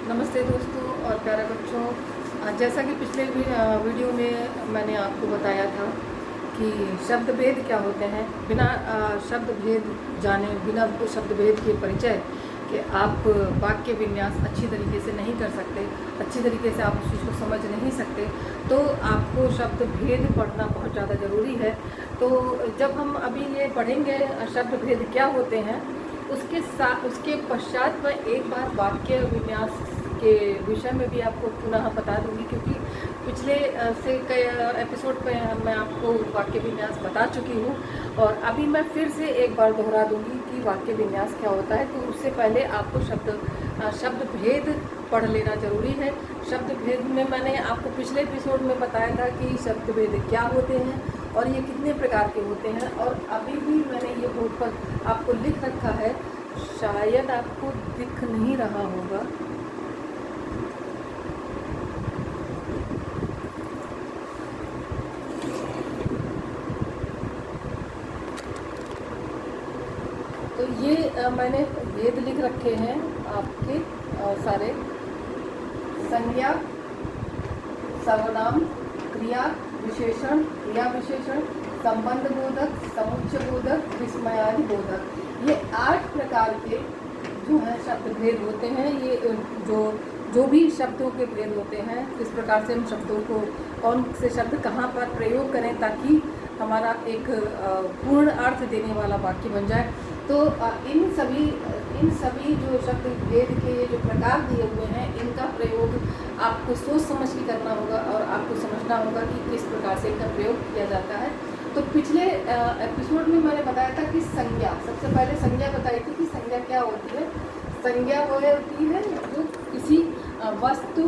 नमस्ते दोस्तों और प्यारे बच्चों। जैसा कि पिछले वीडियो में मैंने आपको बताया था कि शब्द भेद क्या होते हैं। बिना शब्द भेद जाने, बिना शब्द भेद के परिचय कि आप वाक्य विन्यास अच्छी तरीके से नहीं कर सकते, अच्छी तरीके से आप उस चीज़ को समझ नहीं सकते, तो आपको शब्द भेद पढ़ना बहुत ज़्यादा ज़रूरी है। तो जब हम अभी ये पढ़ेंगे शब्द भेद क्या होते हैं, उसके पश्चात मैं एक बार वाक्य विन्यास के विषय में भी आपको पुनः बता दूंगी, क्योंकि पिछले से कई एपिसोड पे मैं आपको वाक्य विन्यास बता चुकी हूँ और अभी मैं फिर से एक बार दोहरा दूंगी कि वाक्य विन्यास क्या होता है। तो उससे पहले आपको शब्द भेद पढ़ लेना जरूरी है। शब्द भेद में मैंने आपको पिछले एपिसोड में बताया था कि शब्द भेद क्या होते हैं और ये कितने प्रकार के होते हैं, और अभी भी मैंने ये बोर्ड पर आपको लिख रखा है, शायद आपको दिख नहीं रहा होगा। तो ये मैंने भेद लिख रखे हैं आपके सारे। संज्ञा, सर्वनाम, क्रिया विशेषण, क्रिया विशेषण, संबंध बोधक, समुच्चय बोधक, विस्मयादि बोधक, ये 8 प्रकार के जो है शब्द भेद होते हैं। ये जो भी शब्दों के भेद होते हैं, किस प्रकार से हम शब्दों को, कौन से शब्द कहाँ पर प्रयोग करें ताकि हमारा एक पूर्ण अर्थ देने वाला वाक्य बन जाए। तो इन सभी जो शब्द भेद के जो प्रकार दिए हुए हैं, इनका प्रयोग आपको सोच समझ के करना होगा और आपको समझना होगा कि किस प्रकार से इनका प्रयोग किया जाता है। तो पिछले एपिसोड में मैंने बताया था कि संज्ञा, सबसे पहले संज्ञा बताई थी कि संज्ञा क्या होती है। संज्ञा वो होती है जो किसी वस्तु,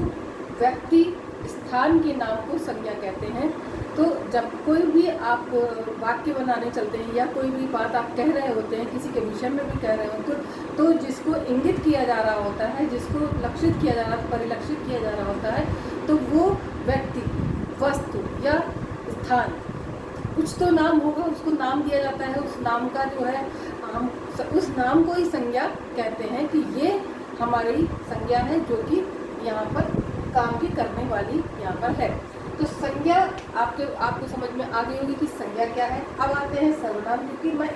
व्यक्ति, स्थान के नाम को संज्ञा कहते हैं। तो जब कोई भी आप वाक्य बनाने चलते हैं या कोई भी बात आप कह रहे होते हैं, किसी के विषय में भी कह रहे होते हैं, तो जिसको इंगित किया जा रहा होता है, जिसको लक्षित किया जा रहा है, परिलक्षित किया जा रहा होता है, तो वो व्यक्ति, वस्तु या स्थान, कुछ तो नाम होगा, उसको नाम दिया जाता है। उस नाम का जो है, हम उस नाम को ही संज्ञा कहते हैं कि ये हमारी संज्ञा है जो कि यहाँ पर काम की करने वाली यहाँ पर है। तो संज्ञा आपको समझ में आ गई होगी कि संज्ञा क्या है। अब आते हैं सर्वनाम, क्योंकि मैं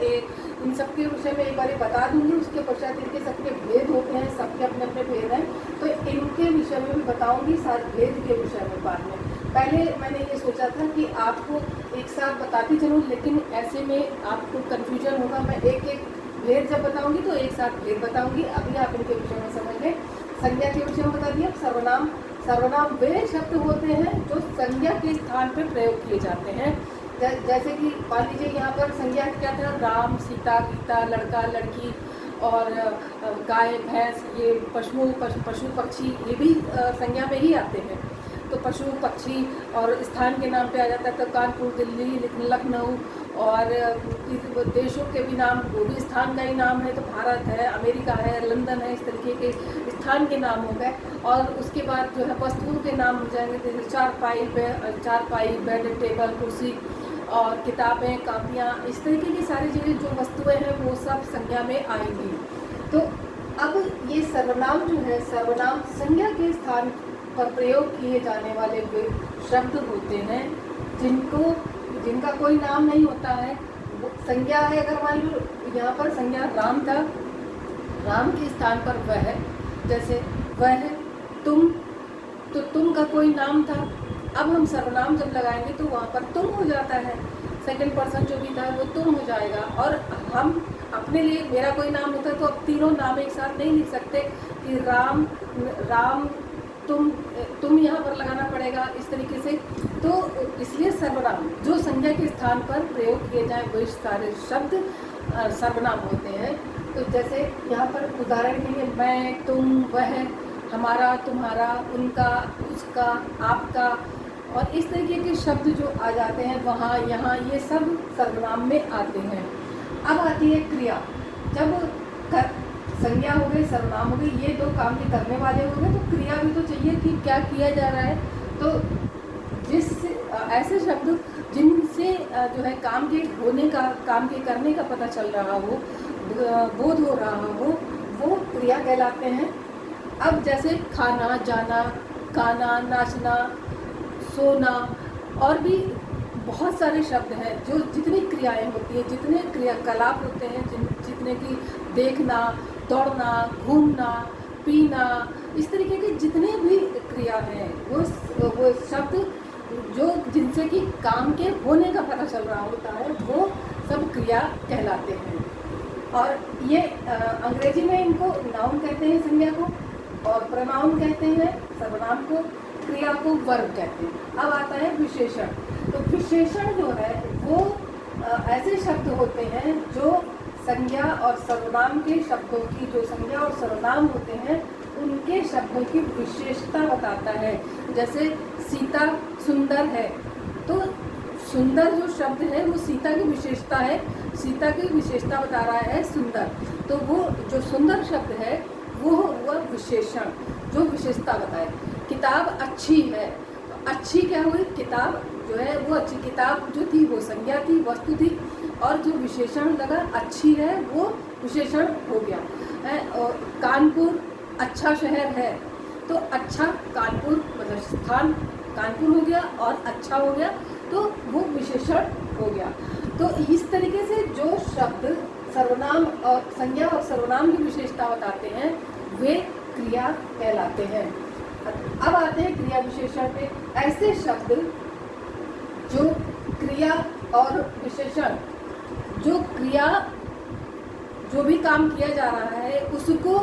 इन सबके विषय में एक बार बता दूंगी, उसके पश्चात इनके सबके भेद होते हैं, सबके अपने अपने भेद हैं, तो इनके विषय में भी बताऊंगी, सारे भेद के विषय में बाद में। पहले मैंने ये सोचा था कि आपको एक साथ बताती चलूँ, लेकिन ऐसे में आपको कन्फ्यूजन होगा। मैं एक एक भेद जब बताऊंगी तो एक साथ भेद बताऊंगी। अभी आप इनके विषय में समझ लें। संज्ञा के विषय में बता दिया। सर्वनाम वे शब्द होते हैं जो संज्ञा के स्थान पर प्रयोग किए जाते हैं। जैसे कि मान लीजिए यहाँ पर संज्ञा क्या था, राम, सीता, गीता, लड़का, लड़की और गाय, भैंस, ये पशु पक्षी, ये भी संज्ञा में ही आते हैं। तो पशु पक्षी और स्थान के नाम पे आ जाता है। तो कानपुर, दिल्ली, लखनऊ और देशों के भी नाम, वो भी स्थान का ही नाम है। तो भारत है, अमेरिका है, लंदन है, इस तरीके के स्थान के नाम हो गए। और उसके बाद जो है वस्तुओं के नाम हो जाएंगे, जैसे चारपाई, बेड, टेबल, कुर्सी और किताबें, कापियाँ, इस तरीके की सारी चीज़ें जो वस्तुएं हैं वो सब संज्ञा में आएंगी। तो अब ये सर्वनाम जो है, सर्वनाम संज्ञा के स्थान पर प्रयोग किए जाने वाले वे शब्द होते हैं जिनका कोई नाम नहीं होता है। संज्ञा है, अगर मान लो यहाँ पर संज्ञा राम था, राम के स्थान पर वह, जैसे वह, तुम, तो तुम का कोई नाम था। अब हम सर्वनाम जब लगाएंगे तो वहाँ पर तुम हो जाता है, सेकंड पर्सन जो भी था वो तुम हो जाएगा। और हम अपने लिए, मेरा कोई नाम होता है तो अब तीनों नाम एक साथ नहीं लिख सकते कि राम तुम यहाँ पर लगाना पड़ेगा, इस तरीके से। तो इसलिए सर्वनाम जो संज्ञा के स्थान पर प्रयोग किए जाए वो सारे शब्द सर्वनाम होते हैं। तो जैसे यहाँ पर उदाहरण के लिए मैं, तुम, वह, हमारा, तुम्हारा, उनका, उसका, आपका और इस तरीके के शब्द जो आ जाते हैं वहाँ, यहाँ, ये सब सर्वनाम में आते हैं। अब आती है क्रिया। जब संज्ञा हो गई, सर्वनाम हो गई, ये दो काम के करने वाले हो गए, तो क्रिया भी तो चाहिए कि क्या किया जा रहा है। तो ऐसे शब्द जिनसे जो है काम के करने का पता चल रहा हो, बोध हो रहा हो, वो क्रिया कहलाते हैं। अब जैसे खाना, जाना, गाना, नाचना, सोना और भी बहुत सारे शब्द हैं। जो जितनी क्रियाएं होती हैं, जितने क्रियाकलाप होते हैं, जितने की देखना, दौड़ना, घूमना, पीना, इस तरीके के जितने भी क्रिया हैं वो शब्द जो जिनसे कि काम के होने का पता चल रहा होता है वो सब क्रिया कहलाते हैं। और ये अंग्रेजी में इनको नाउन कहते हैं संज्ञा को, और प्रोनाउन कहते हैं सर्वनाम को, क्रिया को वर्ब कहते हैं। अब आता है विशेषण। तो विशेषण जो है वो ऐसे शब्द होते हैं जो संज्ञा और सर्वनाम के शब्दों की, जो संज्ञा और सर्वनाम होते हैं उनके शब्दों की विशेषता बताता है। जैसे सीता सुंदर है, तो सुंदर जो शब्द है वो सीता की विशेषता है, सीता की विशेषता बता रहा है सुंदर। तो वो जो सुंदर शब्द है वो हुआ विशेषण जो विशेषता बताए। किताब अच्छी है, अच्छी क्या हुई, किताब जो है वो अच्छी, किताब जो थी वो संज्ञा थी, वस्तु थी, और जो विशेषण लगा अच्छी है वो विशेषण हो गया है। और कानपुर अच्छा शहर है, तो अच्छा कानपुर मतलब स्थान कानपुर हो गया और अच्छा हो गया, तो वो विशेषण हो गया। तो इस तरीके से जो शब्द सर्वनाम और संज्ञा और सर्वनाम की विशेषता बताते हैं वे क्रिया कहलाते हैं। अब आते हैं क्रिया विशेषण पे। ऐसे शब्द जो क्रिया और विशेषण, जो क्रिया जो भी काम किया जा रहा है उसको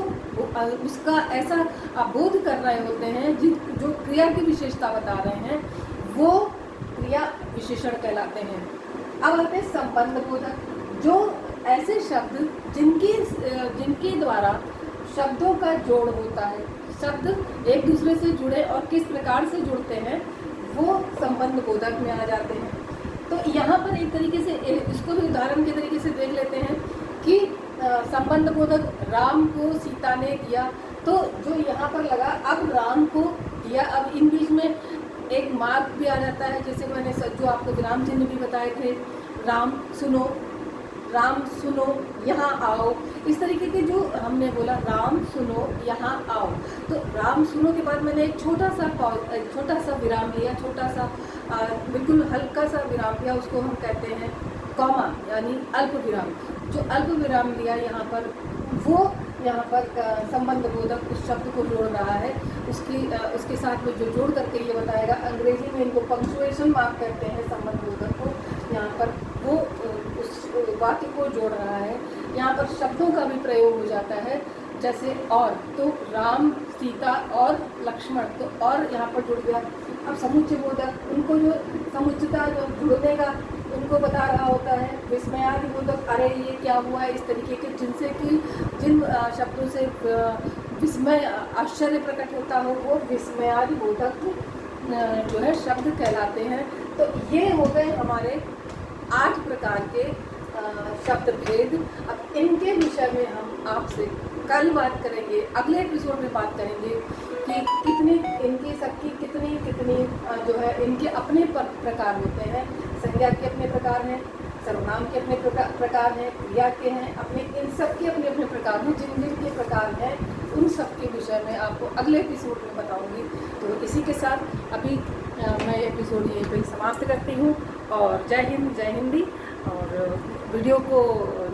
उसका ऐसा अबोध कर रहे होते हैं, जो क्रिया की विशेषता बता रहे हैं वो क्रिया विशेषण कहलाते हैं। अब आते हैं संबंध बोधक। जो ऐसे शब्द जिनके द्वारा शब्दों का जोड़ होता है, शब्द एक दूसरे से जुड़े और किस प्रकार से जुड़ते हैं वो संबंध बोधक में आ जाते हैं। तो यहाँ पर एक तरीके से इसको भी उदाहरण के तरीके से देख लेते हैं कि संबंध बोधक राम को सीता ने दिया, तो जो यहाँ पर लगा अब राम को दिया, अब इन बीच में एक मार्क भी आ जाता है, जैसे मैंने जो आपको विराम चिन्ह भी बताए थे, राम सुनो, यहाँ आओ, इस तरीके के जो हमने बोला राम सुनो यहाँ आओ। तो राम सुनो के बाद मैंने एक छोटा सा विराम लिया, छोटा सा बिल्कुल हल्का सा विराम लिया, उसको हम कहते हैं कॉमा यानी अल्प विराम। जो अल्प विराम लिया यहाँ पर वो यहाँ पर संबंध बोधक उस शब्द को जोड़ रहा है, उसके साथ में जो जोड़ करके ये बताएगा। अंग्रेजी में इनको पंक्चुएशन मार्क कहते हैं संबंध बोधक को। यहाँ पर वो उस वाक्य को जोड़ रहा है। यहाँ पर शब्दों का भी प्रयोग हो जाता है, जैसे और, तो राम सीता और लक्ष्मण, तो और यहाँ पर जुड़ गया। अब समुच्चय बोधक, उनको जो समुच्चता जो जुड़ने का उनको बता रहा होता है। विस्मयादि बोधक, अरे ये क्या हुआ है, इस तरीके के जिनसे कि जिन शब्दों से विस्मय आश्चर्य प्रकट होता हो वो विस्मयादि बोधक जो है शब्द कहलाते हैं। तो ये हो गए हमारे 8 प्रकार के शब्द भेद। अब इनके विषय में हम आपसे कल बात करेंगे, अगले एपिसोड में बात करेंगे कि कितनी इनकी सबकी कितनी जो है इनके अपने प्रकार होते हैं। संज्ञा के अपने प्रकार हैं, सर्वनाम के अपने प्रकार हैं, क्रिया के हैं अपने, इन सब के अपने अपने प्रकार हैं। जिन के प्रकार हैं उन सब के विषय में आपको अगले एपिसोड में बताऊंगी। तो इसी के साथ अभी मैं एपिसोड यहीं पर समाप्त करती हूँ। और जय हिंद, जय हिंदी। और वीडियो को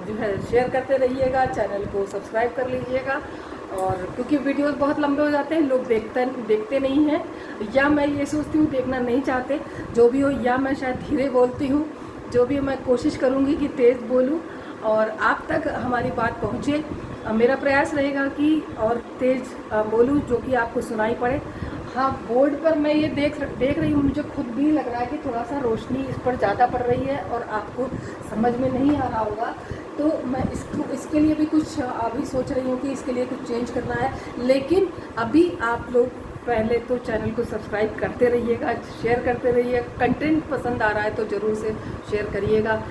जो है शेयर करते रहिएगा, चैनल को सब्सक्राइब कर लीजिएगा। और क्योंकि वीडियोस बहुत लंबे हो जाते हैं, लोग देखते नहीं हैं, या मैं ये सोचती हूँ देखना नहीं चाहते, जो भी हो, या मैं शायद धीरे बोलती हूँ। जो भी मैं कोशिश करूँगी कि तेज़ बोलूँ और आप तक हमारी बात पहुँचे। मेरा प्रयास रहेगा कि और तेज़ बोलूँ जो कि आपको सुनाई पड़े। हाँ, बोर्ड पर मैं ये देख रही हूँ, मुझे खुद भी लग रहा है कि थोड़ा सा रोशनी इस पर ज़्यादा पड़ रही है और आपको समझ में नहीं आ रहा होगा। तो मैं इसके लिए भी कुछ अभी सोच रही हूँ कि इसके लिए कुछ चेंज करना है। लेकिन अभी आप लोग पहले तो चैनल को सब्सक्राइब करते रहिएगा, शेयर करते रहिए। कंटेंट पसंद आ रहा है तो ज़रूर से शेयर करिएगा।